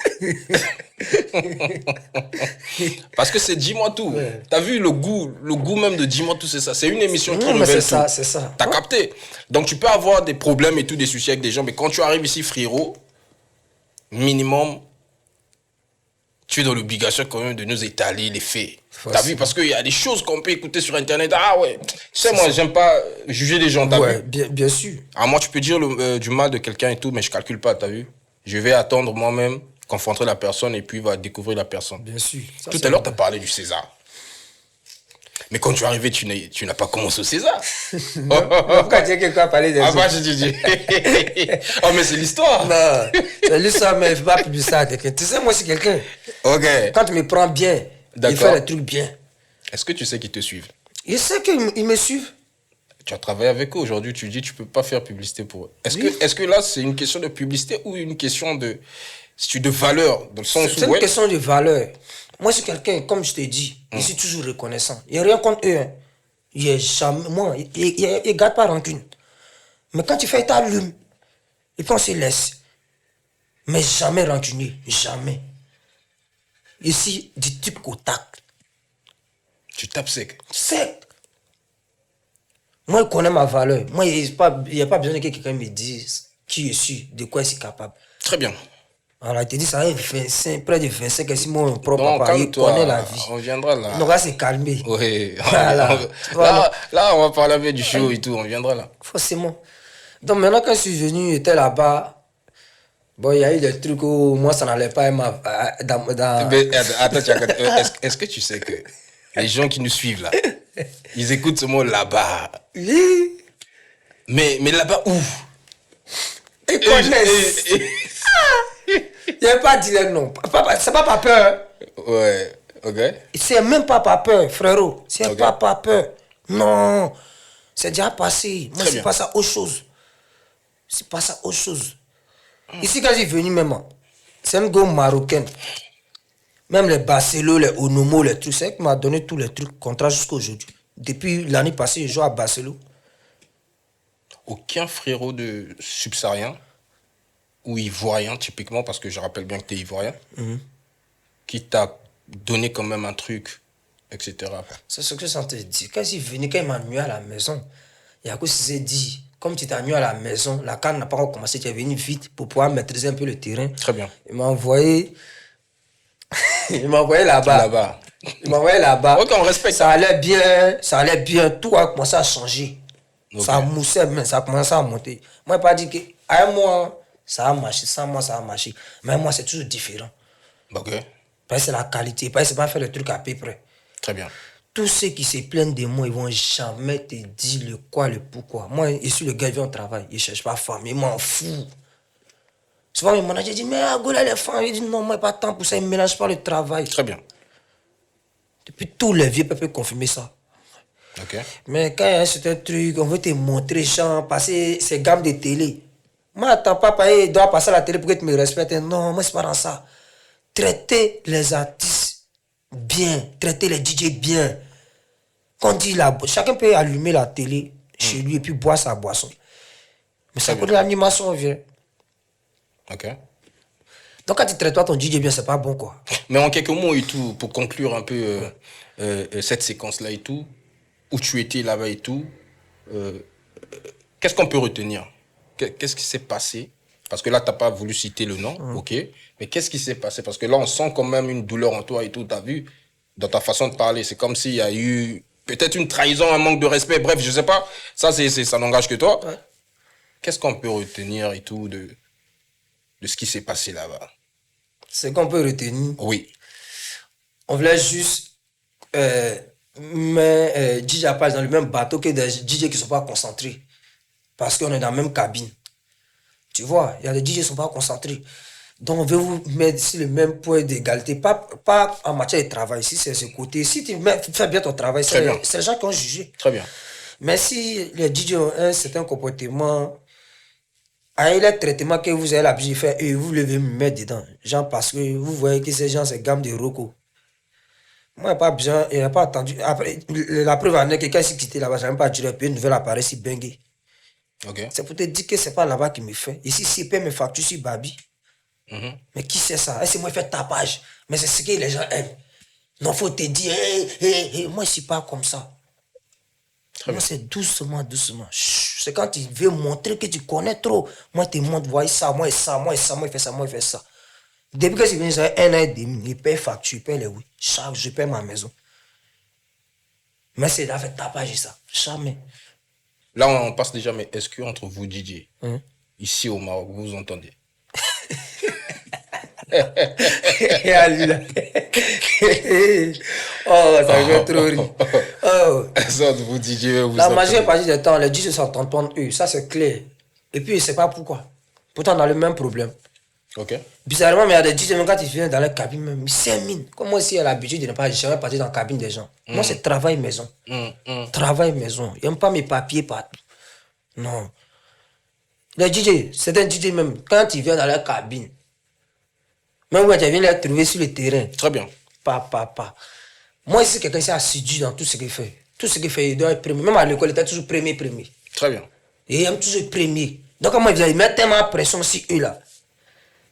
Speaker 1: Parce que c'est Dis-moi tout. T'as vu le goût même de Dis-moi tout, c'est ça. C'est une émission qui révèle tout.
Speaker 2: C'est ça.
Speaker 1: T'as capté. Donc tu peux avoir des problèmes et tout, des soucis avec des gens, mais quand tu arrives ici, frérot, minimum, tu es dans l'obligation quand même de nous étaler les faits. T'as vu? Parce qu'il y a des choses qu'on peut écouter sur Internet. Ah ouais, tu sais, moi, j'aime pas juger les gens, t'as vu?
Speaker 2: Bien sûr.
Speaker 1: Ah, moi, tu peux dire du mal de quelqu'un et tout, mais je calcule pas, t'as vu? Je vais attendre moi-même, confronter la personne et puis va découvrir la personne.
Speaker 2: Bien sûr. Ça,
Speaker 1: tout à l'heure, t'as parlé du César. Mais quand tu es arrivé, tu n'as pas commencé au César.
Speaker 2: Pourquoi dire quelqu'un a parlé des
Speaker 1: autres? Ah bah, je dis. Oh, mais c'est l'histoire.
Speaker 2: Non, c'est l'histoire, mais il ne faut pas publier ça. Tu sais, moi, c'est quelqu'un.
Speaker 1: Ok.
Speaker 2: Quand tu me prends bien, il fait les trucs bien.
Speaker 1: Est-ce que tu sais qu'ils te suivent?
Speaker 2: Je sais qu'ils me suivent.
Speaker 1: Tu as travaillé avec eux aujourd'hui, tu dis que tu ne peux pas faire publicité pour eux. Est-ce que là, c'est une question de publicité ou une question de valeur, dans le sens où...
Speaker 2: C'est une question de valeur. Moi, c'est quelqu'un, comme je t'ai dit, je suis toujours reconnaissant. Il n'y a rien contre eux. Hein. Ils ne gardent pas rancune. Mais quand tu fais ta lume, et puis on se laisse. Mais jamais rancunier, jamais. Ici, du type contact.
Speaker 1: Tu tapes sec.
Speaker 2: Sec. Moi, je connais ma valeur. Moi, il n'y a pas besoin que quelqu'un me dise qui je suis, de quoi je suis capable.
Speaker 1: Très bien.
Speaker 2: Alors, il te dit, ça fait près de 25 ans, si mon propre papa, il connaît la vie.
Speaker 1: On viendra là.
Speaker 2: On va se calmer.
Speaker 1: Oui.
Speaker 2: Voilà.
Speaker 1: Là, on va parler avec du show et tout, on viendra là.
Speaker 2: Forcément. Donc maintenant, quand je suis venu, j'étais là-bas. Bon, il y a eu des trucs où moi, ça n'allait pas dans...
Speaker 1: Mais, attends, est-ce que tu sais que les gens qui nous suivent là, ils écoutent ce mot là-bas?
Speaker 2: Oui.
Speaker 1: Mais là-bas où?
Speaker 2: Ils connaissent. Il n'y a pas de dire non. C'est pas par peur.
Speaker 1: Ouais. Ok.
Speaker 2: C'est même pas par peur, frérot. C'est
Speaker 1: Ok.
Speaker 2: pas par peur. Non. C'est déjà passé. Moi,
Speaker 1: Très
Speaker 2: c'est
Speaker 1: bien.
Speaker 2: pas ça autre chose. C'est pas ça autre chose. Ici, quand j'ai venu même, c'est une go marocaine. Même les Barcelone, les Onomo, les trucs, c'est elle qui m'a donné tous les trucs, contrats jusqu'à aujourd'hui. Depuis l'année passée, je joue à Barcelone.
Speaker 1: Aucun frérot de subsaharien ou ivoirien, typiquement, parce que je rappelle bien que tu es ivoirien, qui t'a donné quand même un truc, etc.
Speaker 2: C'est ce que je te dire. Quand il est venu, quand il m'a mis à la maison, il y a que s'est dit, comme tu t'es mis à la maison, la canne n'a pas encore commencé, tu es venu vite pour pouvoir maîtriser un peu le terrain.
Speaker 1: Très bien.
Speaker 2: Il m'a envoyé. Il m'a envoyé là-bas.
Speaker 1: Là-bas.
Speaker 2: Il m'a envoyé là-bas.
Speaker 1: Ok, on respecte.
Speaker 2: Ça allait bien, ça allait bien. Tout a commencé à changer.
Speaker 1: Ok.
Speaker 2: Ça moussait, mais ça a commencé à monter. Moi, je n'ai pas dit qu'à un mois, ça a marché, 100 mois, ça a marché. Mais moi, c'est toujours différent.
Speaker 1: Ok.
Speaker 2: Parce que c'est la qualité. Parce que c'est pas faire le truc à peu près.
Speaker 1: Très bien.
Speaker 2: Tous ceux qui se plaignent de moi, ils vont jamais te dire le quoi, le pourquoi. Moi, je suis le gars qui vient au travail. Il ne cherche pas femme. Il m'en fout. Souvent, mon manager dit, mais Agoula, les femmes. Il dit, non, moi, pas de temps pour ça. Il ne mélange pas le travail.
Speaker 1: Très bien.
Speaker 2: Depuis tous les vieux peuvent confirmer ça.
Speaker 1: Ok.
Speaker 2: Mais quand il y a un certain truc, on veut te montrer, genre, passer ces gammes de télé. Moi, attends, papa, il doit passer à la télé pour que tu me respectes. Non, moi, c'est pas dans ça. Traiter les artistes bien, traiter les DJ bien. Quand on dit chacun peut allumer la télé chez lui et puis boire sa boisson. Mais ça coûte l'animation, vieux.
Speaker 1: Ok.
Speaker 2: Donc, quand tu traites pas ton DJ bien, c'est pas bon, quoi.
Speaker 1: Mais en quelques mots et tout, pour conclure un peu cette séquence-là et tout, où tu étais là-bas et tout, qu'est-ce qu'on peut retenir? Qu'est-ce qui s'est passé? Parce que là, tu n'as pas voulu citer le nom, ok. Mais qu'est-ce qui s'est passé? Parce que là, on sent quand même une douleur en toi et tout, tu as vu, dans ta façon de parler. C'est comme s'il y a eu peut-être une trahison, un manque de respect, bref, je sais pas. Ça, ça n'engage que toi.
Speaker 2: Ouais.
Speaker 1: Qu'est-ce qu'on peut retenir et tout de ce qui s'est passé là-bas?
Speaker 2: C'est qu'on peut retenir.
Speaker 1: Oui.
Speaker 2: On voulait juste mais DJ pas dans le même bateau que des DJ qui ne sont pas concentrés. Parce qu'on est dans la même cabine. Tu vois, il y a des DJ qui ne sont pas concentrés. Donc on veut vous mettre sur le même point d'égalité. Pas en matière de travail, si c'est ce côté. Si tu fais bien ton travail, c'est les gens qui ont jugé.
Speaker 1: Très bien.
Speaker 2: Mais si les DJ ont un certain comportement, avec les traitements que vous avez l'habitude de faire, et vous devez me mettre dedans. Genre parce que vous voyez que ces gens, c'est gamme de Rocco. Moi, il n'y a pas attendu. Après, la preuve en est que quand je suis quitté là-bas, je n'ai même pas duré, puis une nouvelle appareil si bengue.
Speaker 1: Ok.
Speaker 2: C'est pour te dire que ce n'est pas là-bas qui me fait. Ici, si paie mes factures sur Babi. Mais qui sait ça? C'est moi qui fais tapage. Mais c'est ce que les gens aiment. Non, faut te dire, moi, je ne suis pas comme ça. Moi, c'est doucement, doucement. C'est quand tu veux montrer que tu connais trop. Moi, tu montres, voyez ça, moi, et ça, moi, et ça, moi, il fait ça, moi, il fait ça. Depuis que je suis venu, ça fait 1 an et demi, il paye facture, il paye les oui. Chaque jour, je paye ma maison. Mais c'est là, fait tapage, ça. Jamais.
Speaker 1: Là, on passe déjà, mais est-ce que entre vous, DJ, ici au Maroc, vous vous entendez?
Speaker 2: Oh, ça fait trop rire. Oh.
Speaker 1: Ça, entre vous, DJ, vous
Speaker 2: La
Speaker 1: entendez?
Speaker 2: majeure partie du temps, les DJ s'entendent pas entre eux, ça c'est clair. Et puis, je ne sais pas pourquoi. Pourtant, on a le même problème.
Speaker 1: Ok.
Speaker 2: Bizarrement, mais il y a des DJ, même quand ils viennent dans la cabine, même, ils s'éminent. Comme moi, aussi, j'ai l'habitude de ne pas jamais partir dans la cabine des gens. Moi, c'est travail maison. Travail maison. Il n'aime pas mes papiers partout. Non. Les DJ, c'est un DJ même, quand ils viennent dans la cabine, même quand tu viens les trouver sur le terrain,
Speaker 1: Très bien.
Speaker 2: pas. Moi, ici, quelqu'un qui est assidu dans tout ce qu'il fait. Tout ce qu'il fait, il doit être premier. Même à l'école, il était toujours premier.
Speaker 1: Très bien.
Speaker 2: Et il aime toujours premier. Donc, comment ils mettent tellement de pression sur eux là.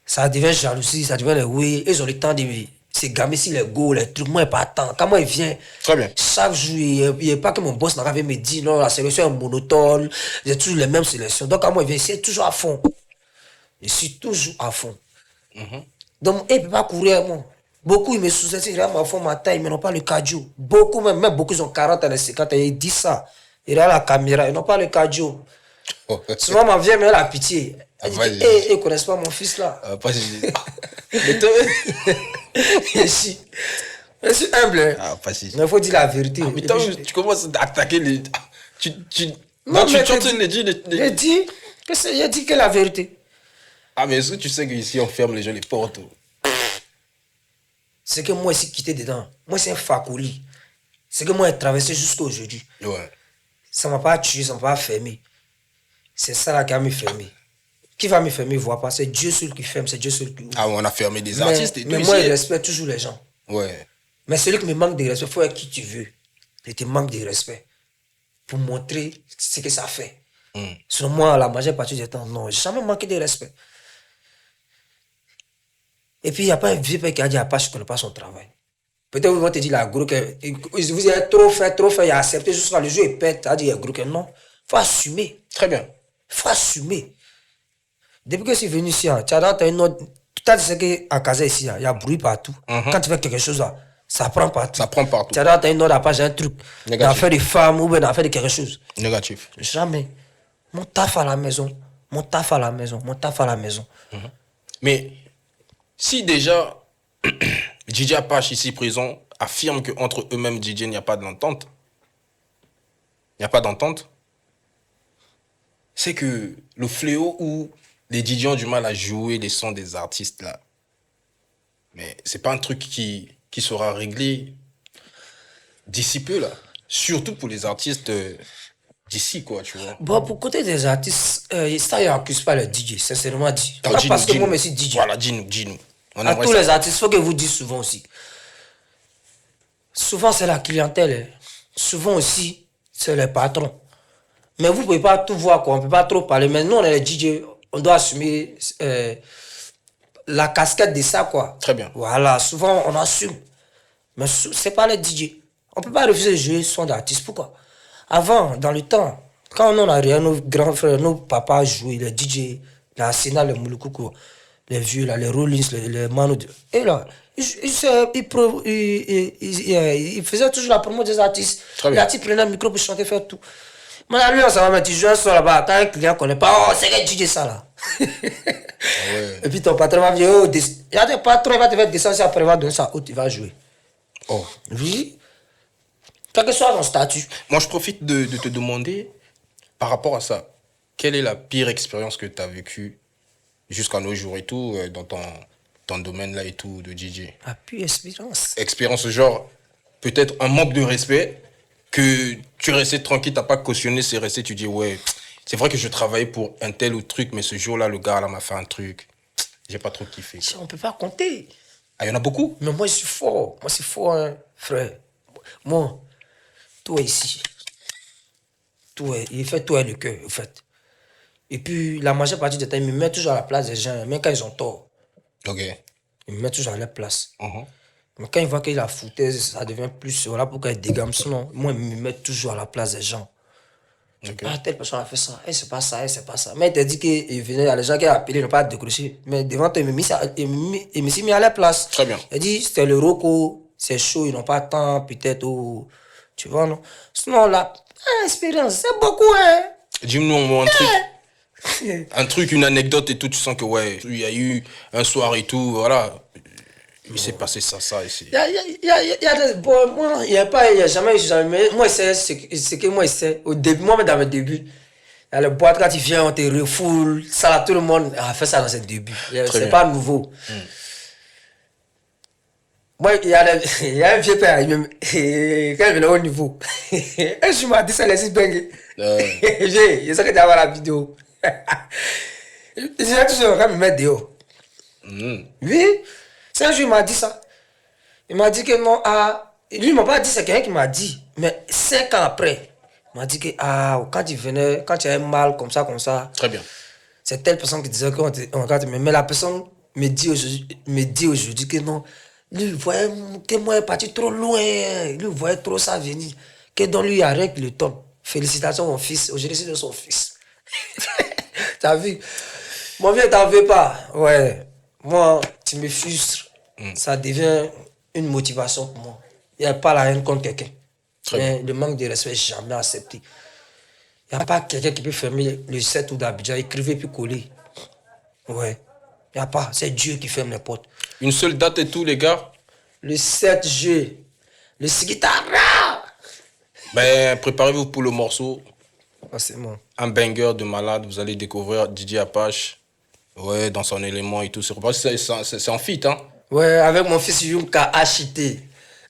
Speaker 2: Ça devient jalousie, ça devient les oui. Ils ont le temps de se gamer sur les go, les trucs. Moi, pas tant. Quand moi, il vient,
Speaker 1: Très bien.
Speaker 2: chaque jour, il n'y a pas que mon boss n'arrive me dire non, la sélection est monotone. J'ai toujours les mêmes sélections. Donc, quand moi, il vient, c'est toujours à fond. Je suis toujours à fond. Donc, il ne peut pas courir, moi. Beaucoup, ils me sous-estiment, ils regardent ma forme, ma taille, mais n'ont pas le cardio. Beaucoup, même beaucoup, ils ont 40 ans, 50 ans, ils disent ça. Ils regardent la caméra, ils n'ont pas le cardio. Souvent, ma vieille mère a pitié. Elle dit, ils ne connaissent pas mon fils là.
Speaker 1: Pas
Speaker 2: Mais toi, je suis humble.
Speaker 1: Ah, pas si.
Speaker 2: Mais il faut dire la vérité.
Speaker 1: Mais toi, tu commences à attaquer les.
Speaker 2: Non,
Speaker 1: tu
Speaker 2: mais
Speaker 1: chantes les
Speaker 2: j'ai dit que la vérité.
Speaker 1: Ah, mais est-ce que tu sais qu'ici, on ferme les gens les portes?
Speaker 2: C'est que moi, ici, quitté dedans. Moi, c'est un facoli. C'est que moi, j'ai traversé jusqu'à aujourd'hui.
Speaker 1: Ouais.
Speaker 2: Ça ne m'a pas tué, ça ne m'a pas fermé. C'est ça là qui a me fermé. Qui va me fermer, il ne voit pas. C'est Dieu seul qui ferme, c'est Dieu seul qui ouvre.
Speaker 1: Ah, on a fermé des artistes et tout.
Speaker 2: Mais moi, je respecte toujours les gens.
Speaker 1: Ouais.
Speaker 2: Mais celui qui me manque de respect, il faut être qui tu veux. Il te manque de respect. Pour montrer ce que ça fait. Selon moi, la majeure partie du temps, non, j'ai jamais manqué de respect. Et puis, il n'y a pas un vieux père qui a dit à Apache qu'il ne connaît pas son travail. Peut-être qu'ils vont te dire, là, gros, que vous avez trop fait, il a accepté jusqu'à le jour, il pète. Tu as dit, gros, que non. Il faut assumer.
Speaker 1: Très bien.
Speaker 2: Il faut assumer. Depuis que je suis venu ici, tu as une autre. Tu as dit qu'à Casa ici, il y a bruit partout. Quand tu fais quelque chose, là, ça prend partout.
Speaker 1: Ça prend partout.
Speaker 2: Tu as une autre Apache, un truc. D'affaire de femmes ou bien d'affaire de quelque chose.
Speaker 1: Négatif.
Speaker 2: Jamais. Mon taf à la maison. Mon taf à la maison. Mon taf à la maison.
Speaker 1: Mais si déjà DJ Apache ici présent affirme qu'entre eux-mêmes DJ il n'y a pas d'entente, c'est que le fléau où les DJ ont du mal à jouer les sons des artistes là, mais c'est pas un truc qui sera réglé d'ici peu là, surtout pour les artistes d'ici quoi, tu vois.
Speaker 2: Bon, pour côté des artistes, ça, il n'accuse pas le DJ, sincèrement dit.
Speaker 1: Non,
Speaker 2: Pas
Speaker 1: dis-nous,
Speaker 2: parce que
Speaker 1: dis-nous.
Speaker 2: moi, je suis DJ.
Speaker 1: Voilà, dis-nous. On
Speaker 2: À
Speaker 1: aimerait
Speaker 2: tous
Speaker 1: ça.
Speaker 2: les artistes, il faut que vous dites souvent aussi. Souvent, c'est la clientèle. Souvent aussi, c'est les patrons. Mais vous ne pouvez pas tout voir, quoi. On ne peut pas trop parler. Mais nous, on est les DJ, on doit assumer la casquette de ça, quoi.
Speaker 1: Très bien.
Speaker 2: Voilà, souvent, on assume. Mais ce n'est pas les DJ. On ne peut pas refuser de jouer son d'artiste. Pourquoi? Avant, dans le temps, quand on a regardé nos grands frères, nos papas jouaient, les DJ, la Sénat, les Moulukoukou, les vieux, là, les Rollins, les Manu. Et là, ils faisaient toujours la promo des artistes.
Speaker 1: Très bien.
Speaker 2: Les artistes prenaient le micro pour chanter, faire tout. Maintenant, lui, on s'en va mettre, tu joues un son là-bas. Quand un client ne connaît pas, oh, c'est quel DJ ça là.
Speaker 1: Ouais.
Speaker 2: Et puis ton patron va dire, oh, il y a des patrons, il va te faire descendre, après il va donner ça, où tu vas jouer.
Speaker 1: Oh.
Speaker 2: Oui. Quel que soit ton statut.
Speaker 1: Moi, je profite de te demander, par rapport à ça, quelle est la pire expérience que tu as vécue jusqu'à nos jours et tout, dans ton domaine là et tout, de DJ?
Speaker 2: La pure expérience.
Speaker 1: Expérience genre, peut-être un manque de respect, que tu restais tranquille, tu n'as pas cautionné, c'est resté, tu dis, ouais, c'est vrai que je travaillais pour un tel ou truc, mais ce jour-là, le gars là m'a fait un truc, j'ai pas trop kiffé.
Speaker 2: On ne peut pas compter.
Speaker 1: Ah, il y en a beaucoup?
Speaker 2: Mais moi, je suis fort. Moi, je suis fort, hein, frère. Moi, tout est ici. Tout est, il fait tout est le cœur, en fait. Et puis, la majeure partie du temps, il me met toujours à la place des gens, même quand ils ont tort.
Speaker 1: Ok.
Speaker 2: Il me met toujours à leur place.
Speaker 1: Mhm.
Speaker 2: Mais quand il voit qu'il a foutaise, ça devient plus. Voilà pourquoi il dégamme. Sinon, moi, il me met toujours à la place des gens.
Speaker 1: Ok.
Speaker 2: Ah, telle personne a fait ça. Eh, c'est pas ça, c'est pas ça. Mais il t'a dit qu'il venait, il y a les gens qui ont appelé, ils n'ont pas décroché. Mais devant toi, il me s'est mis à leur place.
Speaker 1: Très bien.
Speaker 2: Il dit, c'était le Rocco, c'est chaud, ils n'ont pas de temps, peut-être. Ou... Tu vois, non? Sinon, la expérience, c'est beaucoup, hein.
Speaker 1: Dis-nous un truc, une anecdote et tout, tu sens que ouais, il y a eu un soir et tout, voilà. Il s'est passé ça ici.
Speaker 2: Il y a des. Bon, moi, il n'y a jamais. Moi, c'est ce que moi, c'est. Au début, moi, dans mes débuts, il y a le boîte, quand tu viens, on te refoule. Ça, là, tout le monde a fait ça dans ses débuts. C'est pas nouveau. Moi, il y a un vieux père, quand il venait au niveau. Un jour, il m'a dit ça, les bengue. Je sais que tu vas voir la vidéo. Il disait toujours, quand il me met dehors. Oui, c'est un jour, il m'a dit ça. Il m'a dit que non, lui, il m'a pas dit, c'est quelqu'un qui m'a dit. Mais 5 ans après, il m'a dit que quand il venait, quand il y avait mal comme ça,
Speaker 1: Très bien.
Speaker 2: c'est telle personne qui disait qu'on regarde, mais la personne me dit aujourd'hui que non. Lui, il voyait que moi, il est parti trop loin. Lui, il voyait trop ça venir. Que dans lui, il y a rien qui le tombe. Félicitations, mon fils. Aujourd'hui, c'est de son fils. T'as vu? Mon vieux, t'en veux pas. Ouais. Moi, tu me frustres. Ça devient une motivation pour moi. Il n'y a pas la haine contre quelqu'un. Mais le manque de respect, jamais accepté. Il n'y a pas quelqu'un qui peut fermer le 7 ou d'Abidjan, écrire puis coller. Ouais. Il n'y a pas. C'est Dieu qui ferme les portes.
Speaker 1: Une seule date et tout, les gars?
Speaker 2: Le 7 juillet. Le Sigitara.
Speaker 1: Ben, préparez-vous pour le morceau.
Speaker 2: Ah, c'est bon.
Speaker 1: Un banger de malade. Vous allez découvrir DJ Apache. Ouais, dans son élément et tout. C'est en feat, hein?
Speaker 2: Ouais, avec mon fils Yunka HT.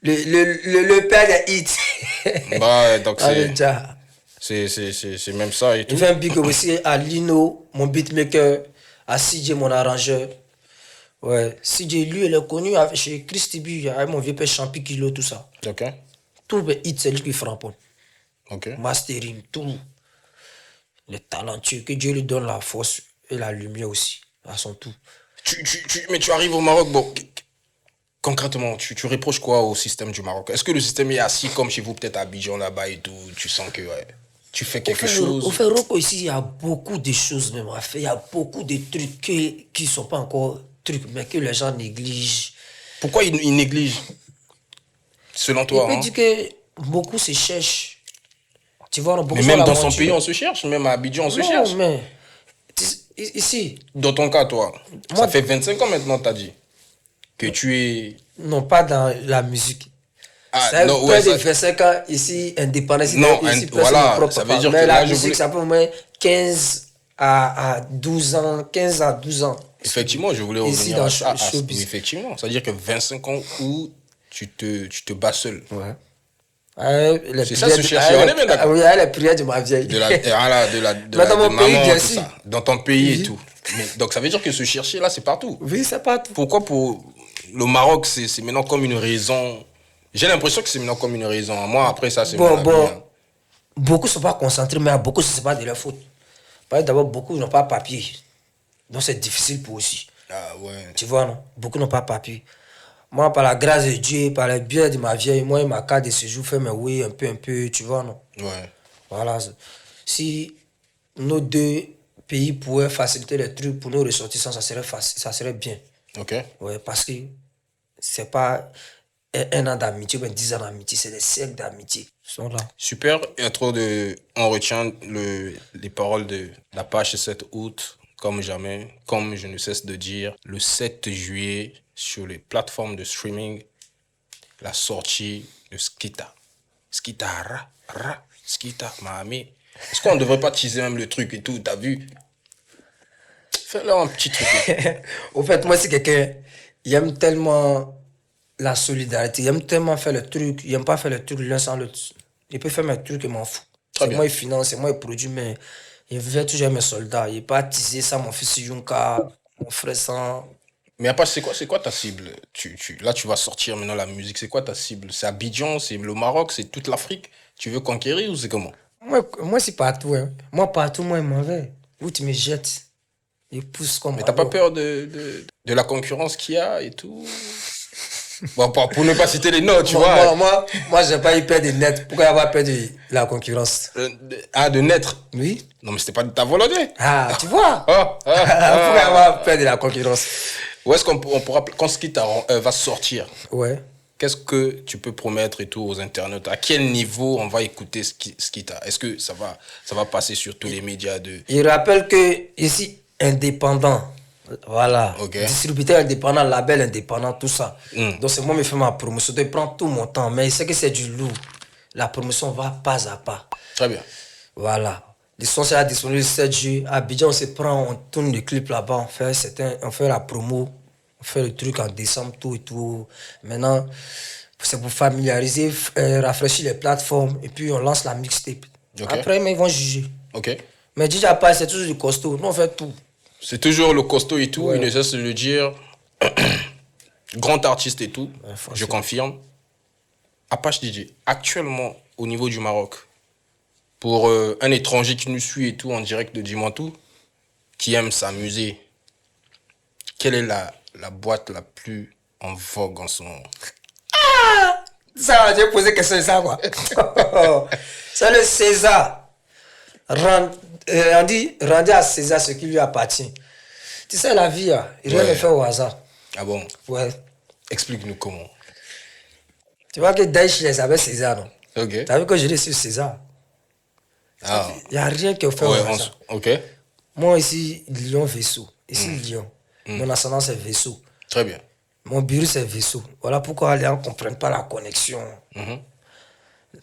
Speaker 2: Le père des hits.
Speaker 1: Bah, donc
Speaker 2: Avec Jah.
Speaker 1: c'est même ça et
Speaker 2: Il
Speaker 1: tout.
Speaker 2: fait un big aussi à Lino, mon beatmaker, à CJ, mon arrangeur. Ouais, CJ, lui, il est connu chez Chris Tibu, avec mon vieux père Champi Kilo, tout ça.
Speaker 1: Ok,
Speaker 2: Tout le hit, c'est lui qui frappe.
Speaker 1: ok.
Speaker 2: Mastering, tout. Il est talentueux, que Dieu lui donne la force et la lumière aussi, à son tout.
Speaker 1: Mais tu arrives au Maroc, bon, concrètement, tu reproches quoi au système du Maroc? Est-ce que le système est assis comme chez vous, peut-être à Abidjan là-bas et tout? Tu sens que ouais, tu fais quelque chose?
Speaker 2: Au fait, Rocco, ici, il y a beaucoup de choses même à faire. Il y a beaucoup de trucs qui ne sont pas encore trucs, mais que les gens négligent.
Speaker 1: Pourquoi ils négligent, selon
Speaker 2: Il
Speaker 1: toi,
Speaker 2: peut
Speaker 1: hein?
Speaker 2: dire que beaucoup se cherchent. Tu vois, beaucoup
Speaker 1: Mais
Speaker 2: sont
Speaker 1: même dans son
Speaker 2: l'aventure.
Speaker 1: pays, on se cherche, même à Abidjan, on se
Speaker 2: Non,
Speaker 1: cherche.
Speaker 2: mais ici,
Speaker 1: Dans ton cas, toi,
Speaker 2: Moi-
Speaker 1: ça fait 25 ans maintenant, t'as dit, que tu es...
Speaker 2: non, pas dans la musique.
Speaker 1: Ah,
Speaker 2: Ça
Speaker 1: non,
Speaker 2: fait
Speaker 1: ouais,
Speaker 2: près de
Speaker 1: ça...
Speaker 2: 25 ans ici, indépendant. Ici,
Speaker 1: Non,
Speaker 2: ici,
Speaker 1: voilà,
Speaker 2: mon propre
Speaker 1: ça veut
Speaker 2: papa.
Speaker 1: dire
Speaker 2: Mais
Speaker 1: que
Speaker 2: la
Speaker 1: là, je
Speaker 2: musique,
Speaker 1: voulais-
Speaker 2: ça peut au moins 15 à 12 ans. 15 à 12 ans.
Speaker 1: Effectivement, je voulais
Speaker 2: Ici,
Speaker 1: revenir
Speaker 2: dans
Speaker 1: à
Speaker 2: showbiz.
Speaker 1: oui, effectivement, c'est-à-dire que 25 ans où tu te bats seul.
Speaker 2: Ouais.
Speaker 1: C'est ça, se chercher. On est bien d'accord.
Speaker 2: Oui, les prières de ma vieille.
Speaker 1: De
Speaker 2: Mais dans mon
Speaker 1: de
Speaker 2: pays,
Speaker 1: maman,
Speaker 2: bien
Speaker 1: tout
Speaker 2: sûr.
Speaker 1: ça. Dans ton pays et
Speaker 2: Oui.
Speaker 1: tout. Mais, donc ça veut dire que se chercher là, c'est partout.
Speaker 2: Oui, c'est pas tout.
Speaker 1: Pourquoi pour le Maroc, c'est maintenant comme une raison. J'ai l'impression que c'est maintenant comme une raison. Moi, après ça, c'est mon avis, hein.
Speaker 2: Beaucoup ne sont pas concentrés, mais beaucoup, ce n'est pas de leur faute. Parce que d'abord, beaucoup n'ont pas papier. Donc, c'est difficile pour aussi.
Speaker 1: Ah ouais.
Speaker 2: Tu vois, non? Beaucoup n'ont pas papier. Moi, par la grâce de Dieu, par le bien de ma vieille, moi, ma carte de séjour fait mes oui un peu, tu vois, non?
Speaker 1: Ouais.
Speaker 2: Voilà. Si nos deux pays pouvaient faciliter les trucs pour nos ressortissants, ça serait facile, ça serait bien.
Speaker 1: Ok.
Speaker 2: Ouais, parce que c'est pas un an d'amitié, mais 10 ans d'amitié, c'est des siècles d'amitié. Ils sont là.
Speaker 1: Super. On retient les paroles de la page 7 août, comme jamais, comme je ne cesse de dire, le 7 juillet, sur les plateformes de streaming, la sortie de Skita. Skita, Skita, Miami. Est-ce qu'on ne devrait pas teaser même le truc et tout, t'as vu? Fais-leur un petit truc.
Speaker 2: Au fait, moi, c'est quelqu'un, il aime tellement la solidarité, il aime tellement faire le truc, il n'aime pas faire le truc l'un sans l'autre. Il peut faire mes trucs, il m'en fout. C'est
Speaker 1: bien.
Speaker 2: moi, il finance, c'est moi, il produit, mais il veut toujours mes soldats. Il n'est pas teaser ça, mon fils Yunka, mon frère sans.
Speaker 1: Mais après, c'est quoi ta cible? Là, tu vas sortir maintenant la musique. C'est quoi ta cible? C'est Abidjan, c'est le Maroc, c'est toute l'Afrique? Tu veux conquérir ou c'est comment?
Speaker 2: Moi c'est partout. Hein. Moi, partout, moi, il m'en va. Où tu me jettes, il pousse comme
Speaker 1: Mais t'as pas peur de la concurrence qu'il y a et tout? Bon, pour ne pas citer les noms, tu vois.
Speaker 2: Moi, j'ai pas eu peur de net. Pourquoi avoir peur de la concurrence?
Speaker 1: De naître?
Speaker 2: Oui.
Speaker 1: Non, mais c'était pas de ta volonté.
Speaker 2: Ah, tu vois?
Speaker 1: Pourquoi
Speaker 2: Pourquoi avoir peur de la concurrence?
Speaker 1: Où est-ce qu'on pourra, quand Skita va sortir,
Speaker 2: Ouais.
Speaker 1: qu'est-ce que tu peux promettre et tout aux internautes? À quel niveau on va écouter Skita? Est-ce que ça va passer sur tous les médias de...
Speaker 2: Il rappelle que ici, indépendant. Voilà.
Speaker 1: Ok.
Speaker 2: Distributeur indépendant, label indépendant, tout ça.
Speaker 1: Mm.
Speaker 2: Donc c'est moi qui fais ma promotion. Donc il prend tout mon temps. Mais il sait que c'est du lourd. La promotion va pas à pas.
Speaker 1: Très bien.
Speaker 2: Voilà. Les sons sont disponibles le 7 juillet. À Abidjan, on se prend, on tourne le clip là-bas, on fait la promo, on fait le truc en décembre, tout et tout. Maintenant, c'est pour familiariser, rafraîchir les plateformes, et puis on lance la mixtape.
Speaker 1: Ok.
Speaker 2: Après, mais ils vont juger.
Speaker 1: Ok.
Speaker 2: Mais déjà, pas, c'est toujours du costaud. Nous, on fait tout.
Speaker 1: C'est toujours le costaud et tout,
Speaker 2: Ouais.
Speaker 1: il ne cesse de le dire. Grand artiste et tout,
Speaker 2: Ouais, franchement.
Speaker 1: je confirme. Apache DJ, actuellement au niveau du Maroc, pour un étranger qui nous suit et tout en direct de Dimantou, qui aime s'amuser, quelle est la boîte la plus en vogue en ce moment?
Speaker 2: Ça, j'ai posé question de ça, quoi. C'est le César. On dit, rendez à César ce qui lui appartient. Tu sais, la vie, rien
Speaker 1: Ouais.
Speaker 2: ne fait au hasard.
Speaker 1: Ah bon?
Speaker 2: Ouais.
Speaker 1: Explique-nous comment.
Speaker 2: Tu vois que Daesh les avait César, non?
Speaker 1: Ok.
Speaker 2: Tu as vu que je l'ai sur César.
Speaker 1: Ah.
Speaker 2: Il n'y a rien qui est fait
Speaker 1: Ouais,
Speaker 2: au hasard.
Speaker 1: ok.
Speaker 2: Moi, ici, Lyon, vaisseau. Ici, Lyon. Mon ascendant, c'est vaisseau.
Speaker 1: Très bien.
Speaker 2: Mon bureau, c'est vaisseau. Voilà pourquoi les gens ne comprennent pas la connexion.
Speaker 1: Mhm.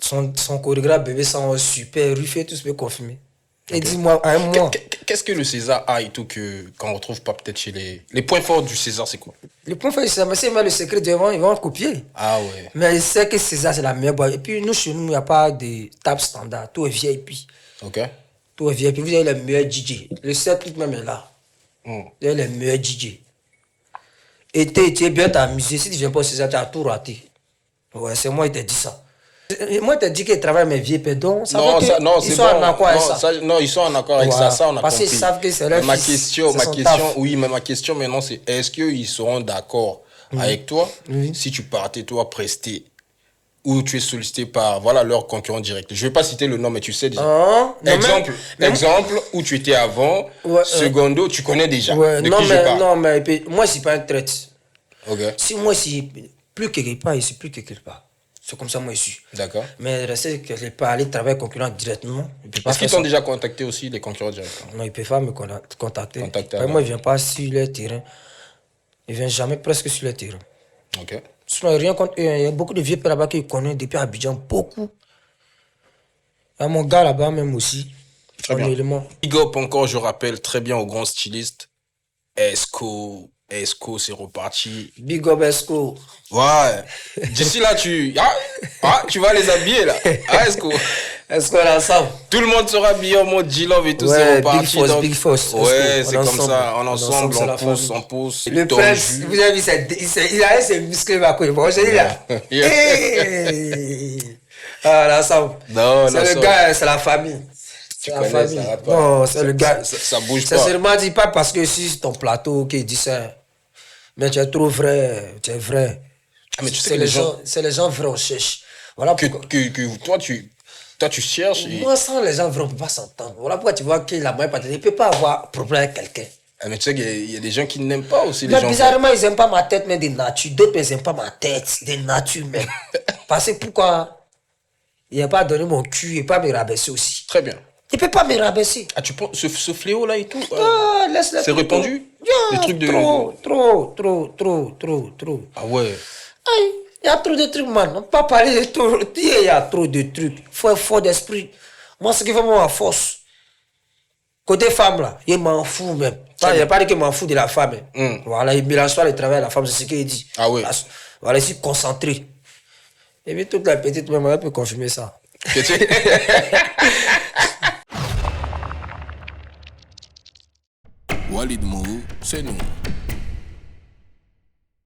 Speaker 2: Son chorégraphe bébé, c'est super. Ruffé, tout se peut confirmer. Et dis-moi, à un mois.
Speaker 1: Qu'est-ce que le César a et tout qu'on retrouve pas peut-être chez les points forts du César, c'est quoi?
Speaker 2: Le point fort, c'est le secret devant, ils vont copier.
Speaker 1: Ah ouais.
Speaker 2: Mais je sais que César, c'est la meilleure boîte. Et puis, nous, chez nous, il n'y a pas de table standard. Tout est VIP.
Speaker 1: Ok.
Speaker 2: Tout est VIP. Vous avez les meilleurs DJ. Le set même est là.
Speaker 1: Hmm.
Speaker 2: Vous avez les meilleurs DJ. Et tu es bien t'amuser. Si tu ne viens pas au César, tu as tout raté. Ouais, c'est moi qui t'ai dit ça. Moi, je t'ai dit qu'ils travaillent mes vieux pédons.
Speaker 1: Non, ça, non, c'est
Speaker 2: ils sont en accord avec
Speaker 1: non,
Speaker 2: ça.
Speaker 1: Non, ils sont en accord avec
Speaker 2: Voilà.
Speaker 1: ça, on a
Speaker 2: Parce
Speaker 1: compris.
Speaker 2: qu'ils savent que c'est leur
Speaker 1: ma
Speaker 2: fils,
Speaker 1: question,
Speaker 2: c'est son taf.
Speaker 1: oui, mais ma question maintenant, c'est est-ce qu'ils seront d'accord avec toi si tu partais, toi, prester ou tu es sollicité par, voilà, leur concurrent direct? Je ne vais pas citer le nom, mais tu sais déjà.
Speaker 2: Non,
Speaker 1: Exemple où tu étais avant,
Speaker 2: Ouais,
Speaker 1: secondo, tu connais déjà
Speaker 2: ouais,
Speaker 1: de
Speaker 2: non,
Speaker 1: qui je
Speaker 2: mais,
Speaker 1: parle.
Speaker 2: non, mais moi, je ne suis pas un traite.
Speaker 1: Ok,
Speaker 2: Si moi, si plus quelque part, je suis plus quelque part. C'est comme ça, moi, je suis.
Speaker 1: d'accord.
Speaker 2: Mais rester quelque part, aller travailler concurrent directement, il peut pas
Speaker 1: Est-ce qu'ils
Speaker 2: faire
Speaker 1: t'ont
Speaker 2: ça.
Speaker 1: déjà contacté aussi, les concurrents directs?
Speaker 2: Non, il ne peut pas me contacter.
Speaker 1: Contacter
Speaker 2: Moi,
Speaker 1: avant.
Speaker 2: il ne vient pas sur le terrain. Il ne vient jamais presque sur le terrain.
Speaker 1: Ok.
Speaker 2: Sinon, rien contre eux. Il y a beaucoup de vieux pères là-bas qui connaissent depuis Abidjan. Beaucoup. Il y a mon gars là-bas même aussi.
Speaker 1: Très bien.
Speaker 2: Honnêtement.
Speaker 1: Big up encore, je rappelle, très bien au grand styliste. Esco, c'est reparti.
Speaker 2: Big up Esco.
Speaker 1: Ouais. D'ici là, tu vas les habiller là. Ah, Esco.
Speaker 2: Esco est ensemble.
Speaker 1: Tout le monde sera habillé en mode G-Love et tout,
Speaker 2: Ouais,
Speaker 1: c'est reparti.
Speaker 2: Big Force.
Speaker 1: Ouais,
Speaker 2: Esco,
Speaker 1: c'est
Speaker 2: on
Speaker 1: comme
Speaker 2: ensemble.
Speaker 1: ça. On
Speaker 2: On
Speaker 1: ensemble,
Speaker 2: c'est la
Speaker 1: on
Speaker 2: famille.
Speaker 1: pousse.
Speaker 2: Le prince, vous avez vu, il a ses muscles là. Bon, j'ai dit là.
Speaker 1: Yeah.
Speaker 2: Hey. Ah, l'ensemble.
Speaker 1: Non,
Speaker 2: C'est
Speaker 1: l'ensemble.
Speaker 2: le gars, c'est la famille.
Speaker 1: Tu
Speaker 2: C'est la
Speaker 1: connais,
Speaker 2: famille.
Speaker 1: ça va pas.
Speaker 2: Non, c'est le gars.
Speaker 1: Ça bouge
Speaker 2: C'est
Speaker 1: pas.
Speaker 2: seulement dit pas parce que si c'est ton plateau qui dit ça. Mais tu es trop vrai. Tu es vrai.
Speaker 1: Ah, mais tu sais
Speaker 2: C'est
Speaker 1: que les gens.
Speaker 2: c'est les gens vrais, on cherche. Voilà pourquoi.
Speaker 1: Que toi, tu cherches. Et...
Speaker 2: Moi, sans les gens vrais, on ne peut pas s'entendre. Voilà pourquoi tu vois que la moyenne partie, il ne peut pas avoir problème avec quelqu'un.
Speaker 1: Ah, mais tu sais qu'il y a des gens qui n'aiment pas aussi les
Speaker 2: Mais
Speaker 1: gens.
Speaker 2: bizarrement, ils n'aiment pas ma tête, mais de nature. D'autres, ils n'aiment pas ma tête, de nature même. Parce que pourquoi il n'a pas donné mon cul, il ne peut pas me rabaisser aussi.
Speaker 1: Très bien.
Speaker 2: Il ne peut pas me rabaisser.
Speaker 1: Ah, tu penses, ce fléau là et tout,
Speaker 2: Ah, laisse-le.
Speaker 1: c'est répandu? Les trucs de.
Speaker 2: Trop.
Speaker 1: Ah ouais.
Speaker 2: Aïe, il y a trop de trucs, man. On ne peut pas parler de tout. Il y a trop de trucs. Il faut être fort d'esprit. Moi, ce qui fait moi, force. Côté femme, là, il m'en fout même. Il n'y a pas dit qu'il m'en fout de la femme. Voilà, il mélange pas le travail de la femme, c'est ce qu'il dit.
Speaker 1: Ah oui.
Speaker 2: Voilà, il s'est concentré. Et puis toute la petite, même, elle peut confirmer ça.
Speaker 1: Walid Mou, c'est nous.